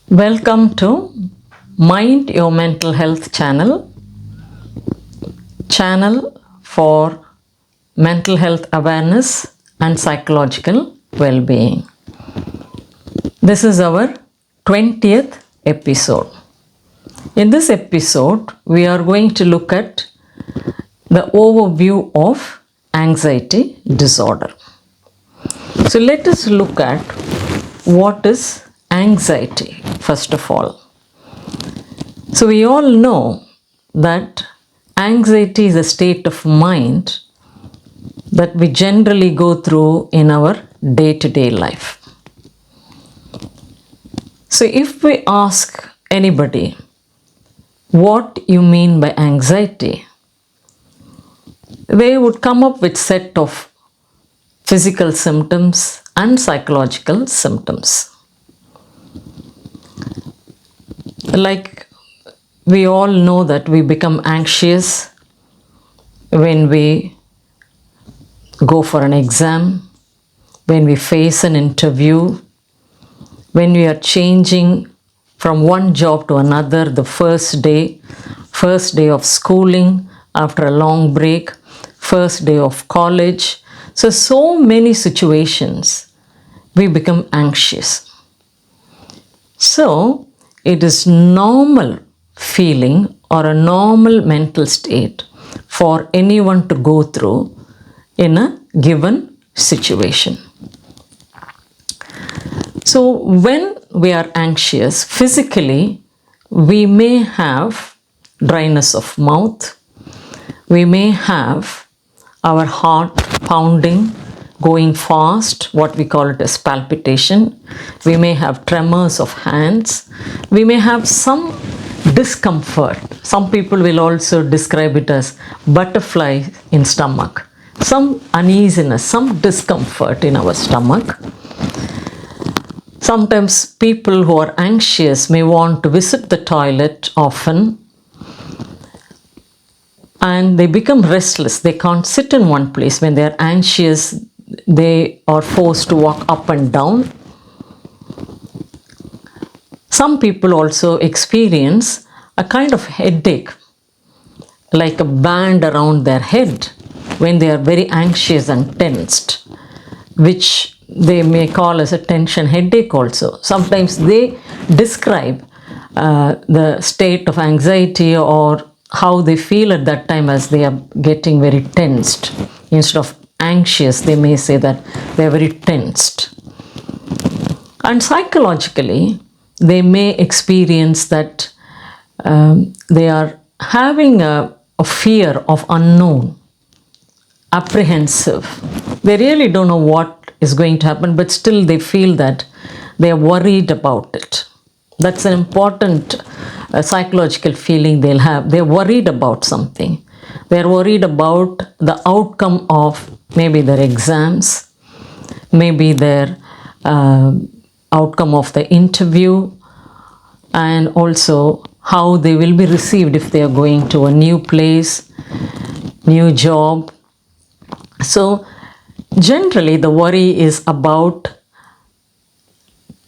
Welcome to Mind Your Mental Health channel for mental health awareness and psychological well-being. This is our 20th episode. In this episode, we are going to look at the overview of anxiety disorder. So let us look at what is anxiety, first of all. So we all know that anxiety is a state of mind that we generally go through in our day-to-day life. So if we ask anybody what you mean by anxiety, they would come up with set of physical symptoms and psychological symptoms. Like we all know that we become anxious when we go for an exam, when we face an interview, when we are changing from one job to another, the first day of schooling after a long break, first day of college. So many situations we become anxious. So it is normal feeling or a normal mental state for anyone to go through in a given situation. So when we are anxious, physically, we may have dryness of mouth, we may have our heart pounding, going fast, what we call it as palpitation. We may have tremors of hands. We may have some discomfort. Some people will also describe it as butterfly in stomach. Some uneasiness, some discomfort in our stomach. Sometimes people who are anxious may want to visit the toilet often, and they become restless. They can't sit in one place. When they are anxious, they are forced to walk up and down. Some people also experience a kind of headache, like a band around their head when they are very anxious and tensed, which they may call as a tension headache also. Sometimes they describe the state of anxiety or how they feel at that time as they are getting very tensed. Instead of anxious, they may say that they are very tensed. And psychologically, they may experience that they are having a fear of unknown, apprehensive. They really don't know what is going to happen, but still they feel that they are worried about it. That's an important psychological feeling they'll have. They're worried about something. They're worried about the outcome of maybe their exams, maybe their outcome of the interview, and also how they will be received if they are going to a new place, new job. So generally the worry is about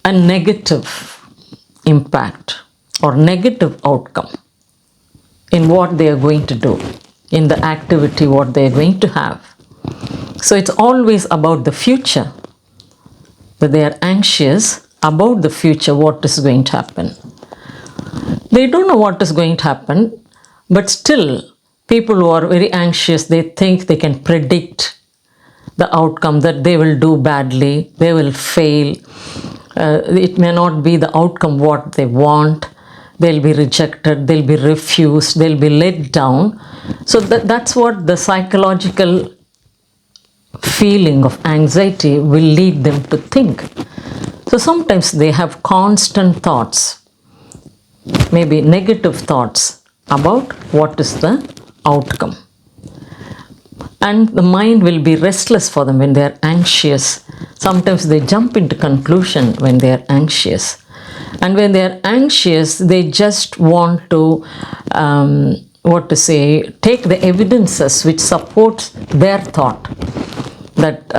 a negative impact or negative outcome in what they are going to do, in the activity what they are going to have. So it's always about the future, that they are anxious about the future, what is going to happen. They don't know what is going to happen, but still people who are very anxious, they think they can predict the outcome, that they will do badly, they will fail. It may not be the outcome what they want. They'll be rejected, they'll be refused, they'll be let down. So that's what the psychological feeling of anxiety will lead them to think. So sometimes they have constant thoughts, maybe negative thoughts about what is the outcome. And the mind will be restless for them when they are anxious. Sometimes they jump into conclusion when they are anxious. And when they are anxious, they just want to, take the evidences which supports their thought. That,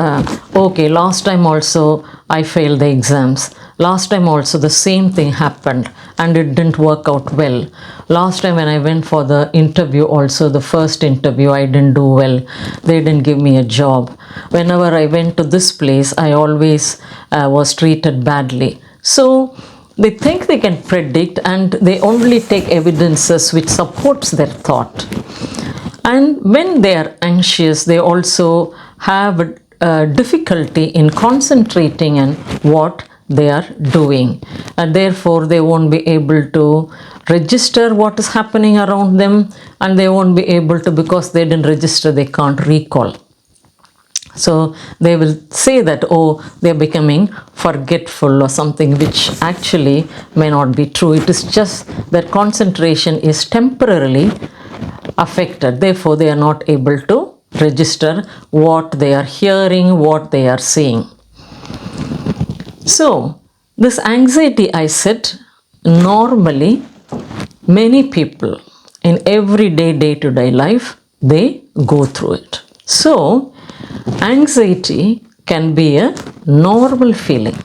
okay, last time also I failed the exams. Last time also the same thing happened and it didn't work out well. Last time when I went for the interview also, the first interview, I didn't do well. They didn't give me a job. Whenever I went to this place, I always was treated badly. So they think they can predict, and they only take evidences which supports their thought. And when they are anxious, they also have difficulty in concentrating on what they are doing, and therefore they won't be able to register what is happening around them, and they won't be able to, because they didn't register, they can't recall. So they will say that, oh, they're becoming forgetful or something, which actually may not be true. It is just that concentration is temporarily affected. Therefore, they are not able to register what they are hearing, what they are seeing. So, this anxiety, I said, normally many people in everyday, day-to-day life, they go through it. So, anxiety can be a normal feeling.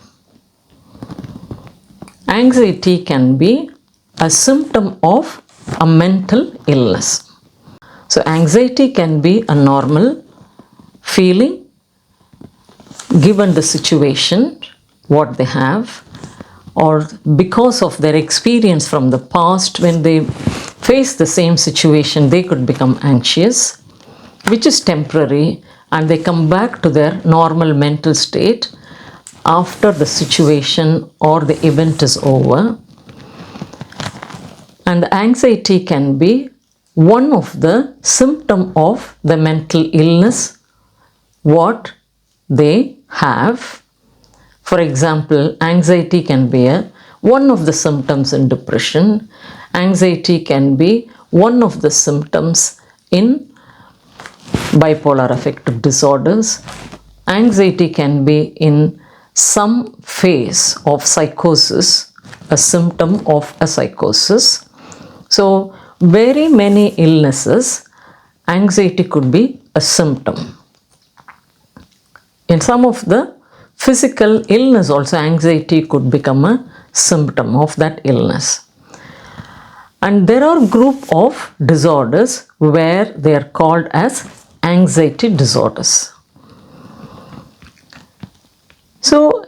Anxiety can be a symptom of a mental illness. So, anxiety can be a normal feeling given the situation, what they have, or because of their experience from the past. When they face the same situation, they could become anxious, which is temporary, and they come back to their normal mental state after the situation or the event is over. And anxiety can be one of the symptoms of the mental illness what they have. For example, anxiety can be one of the symptoms in depression. Anxiety can be one of the symptoms in bipolar affective disorders. Anxiety can be in some phase of psychosis, a symptom of a psychosis. So, very many illnesses, anxiety could be a symptom. In some of the physical illness also, anxiety could become a symptom of that illness. And there are group of disorders where they are called as anxiety disorders. So,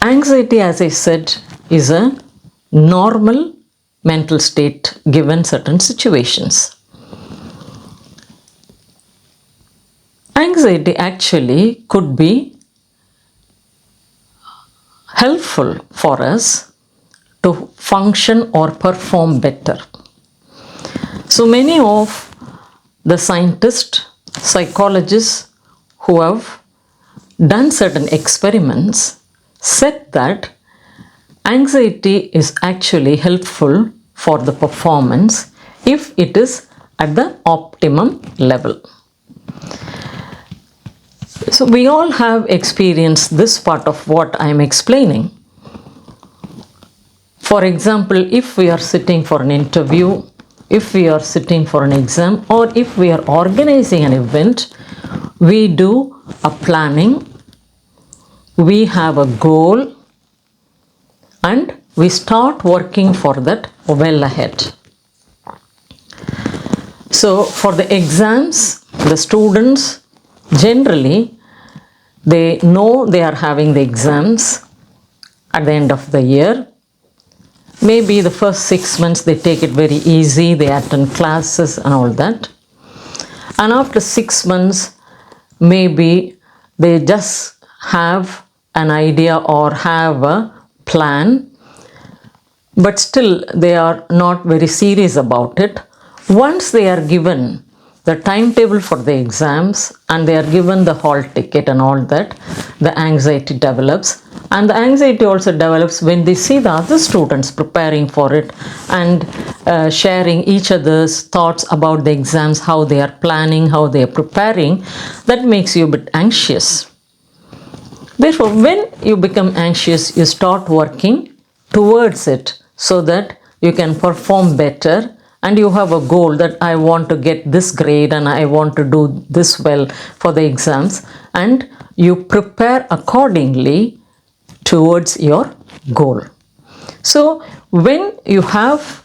anxiety, as I said, is a normal mental state given certain situations. Anxiety actually could be helpful for us to function or perform better. So many of the scientists, psychologists who have done certain experiments said that anxiety is actually helpful for the performance if it is at the optimum level. So we all have experienced this part of what I am explaining. For example, if we are sitting for an interview, if we are sitting for an exam, or if we are organizing an event, we do a planning, we have a goal, and we start working for that well ahead. So for the exams, the students generally, they know they are having the exams at the end of the year. Maybe the first 6 months they take it very easy, they attend classes and all that. And after 6 months, maybe they just have an idea or have a plan, but still they are not very serious about it. Once they are given the timetable for the exams and they are given the hall ticket and all that, the anxiety develops. And the anxiety also develops when they see the other students preparing for it and sharing each other's thoughts about the exams, how they are planning, how they are preparing. That makes you a bit anxious. Therefore, when you become anxious, you start working towards it so that you can perform better, and you have a goal that I want to get this grade and I want to do this well for the exams, and you prepare accordingly towards your goal. So, when you have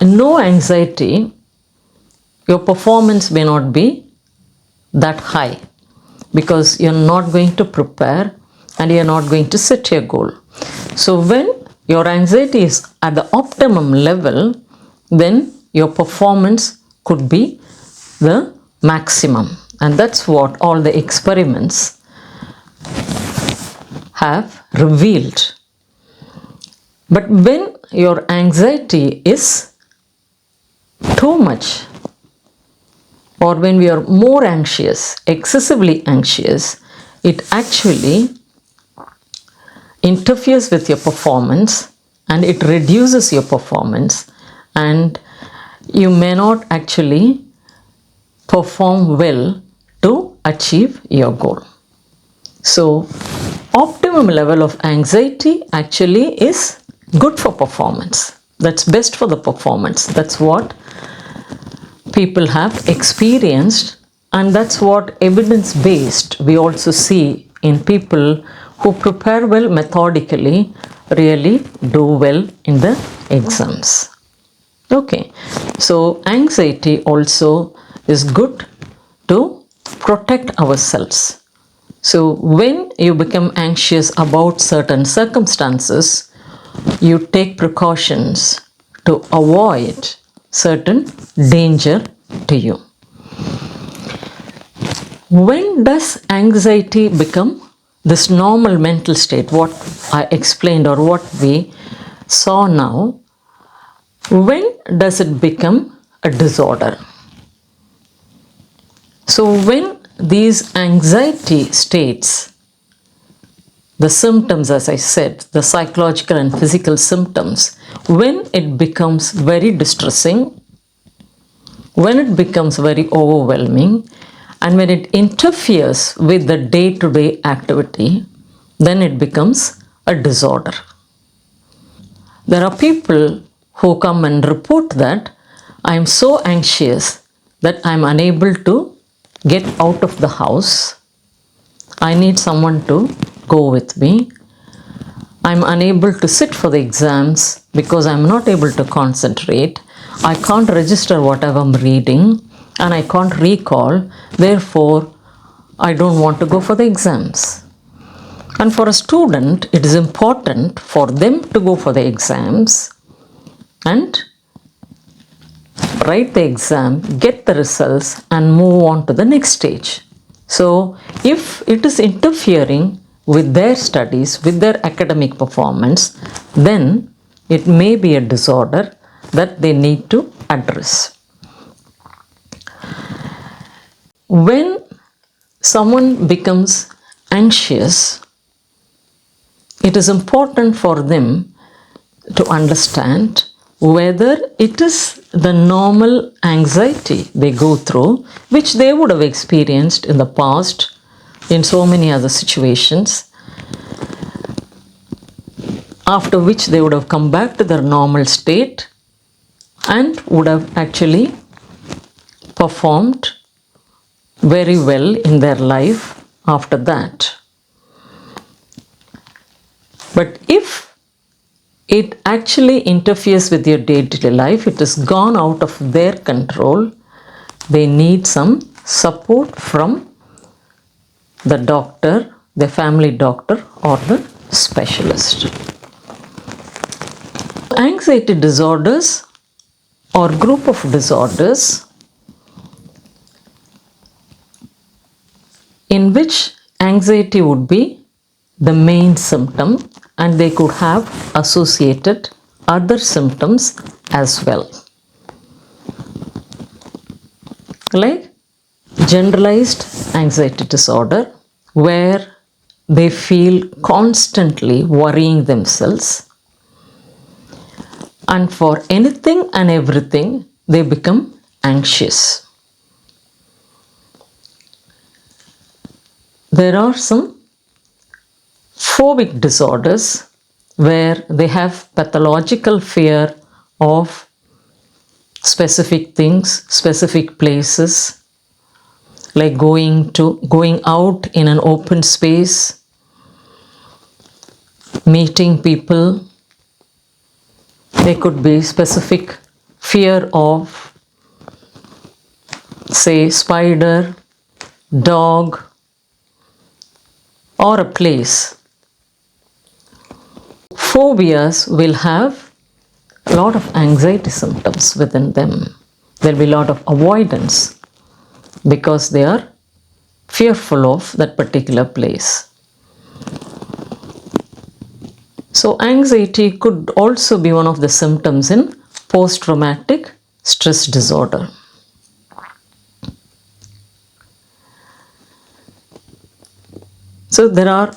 no anxiety, your performance may not be that high because you're not going to prepare and you're not going to set your goal. So, when your anxiety is at the optimum level, then your performance could be the maximum. And that's what all the experiments have revealed. But when your anxiety is too much, or when we are more anxious, excessively anxious, it actually interferes with your performance and it reduces your performance, and you may not actually perform well to achieve your goal. So, optimum level of anxiety actually is good for performance. That's best for the performance. That's what people have experienced, and that's what evidence-based we also see in people who prepare well methodically really do well in the exams. Okay, so anxiety also is good to protect ourselves. So when you become anxious about certain circumstances, you take precautions to avoid certain danger to you. When does anxiety become this normal mental state, what I explained or what we saw now? When does it become a disorder? So when these anxiety states, the symptoms, as I said, the psychological and physical symptoms, when it becomes very distressing, when it becomes very overwhelming, and when it interferes with the day-to-day activity, then it becomes a disorder. There are people who come and report that I am so anxious that I am unable to get out of the house. I need someone to go with me. I'm unable to sit for the exams because I'm not able to concentrate. I can't register whatever I'm reading and I can't recall. Therefore, I don't want to go for the exams. And for a student, it is important for them to go for the exams and write the exam, get the results, and move on to the next stage. So, if it is interfering with their studies, with their academic performance, then it may be a disorder that they need to address. When someone becomes anxious, it is important for them to understand whether it is the normal anxiety they go through, which they would have experienced in the past in so many other situations, after which they would have come back to their normal state and would have actually performed very well in their life after that. But if it actually interferes with your day-to-day life, it has gone out of their control, they need some support from the doctor, the family doctor, or the specialist. Anxiety disorders or group of disorders in which anxiety would be the main symptom, and they could have associated other symptoms as well, like generalized anxiety disorder, where they feel constantly worrying themselves, and for anything and everything they become anxious. There are some phobic disorders, where they have pathological fear of specific things, specific places, like going out in an open space, meeting people. There could be specific fear of, say, spider, dog, or a place. Phobias will have a lot of anxiety symptoms within them. There will be a lot of avoidance because they are fearful of that particular place. So anxiety could also be one of the symptoms in post-traumatic stress disorder. So there are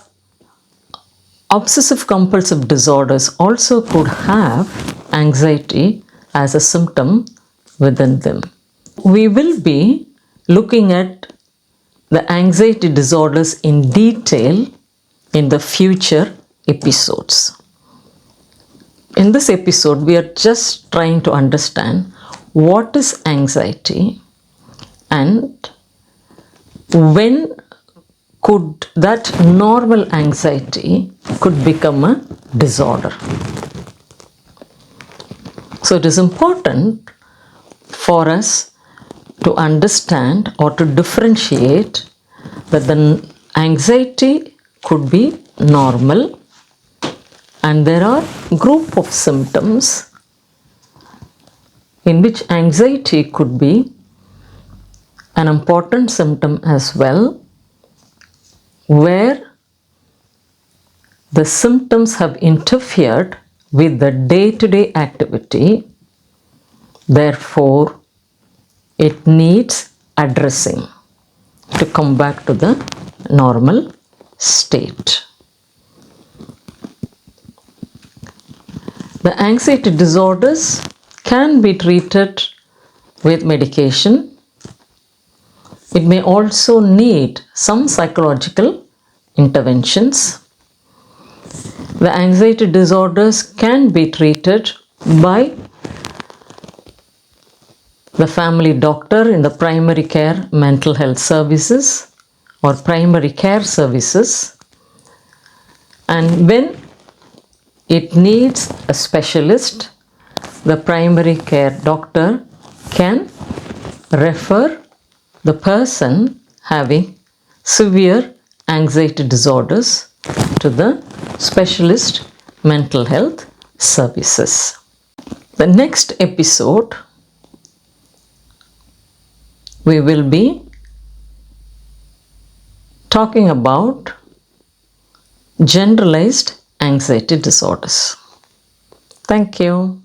obsessive compulsive disorders also could have anxiety as a symptom within them. We will be looking at the anxiety disorders in detail in the future episodes. In this episode, we are just trying to understand what is anxiety and when could that normal anxiety could become a disorder. So it is important for us to understand or to differentiate that the anxiety could be normal and there are group of symptoms in which anxiety could be an important symptom as well, where the symptoms have interfered with the day-to-day activity. Therefore, it needs addressing to come back to the normal state. The anxiety disorders can be treated with medication. It may also need some psychological interventions. The anxiety disorders can be treated by the family doctor in the primary care mental health services or primary care services. And when it needs a specialist, the primary care doctor can refer the person having severe anxiety disorders to the specialist mental health services. The next episode, we will be talking about generalized anxiety disorders. Thank you.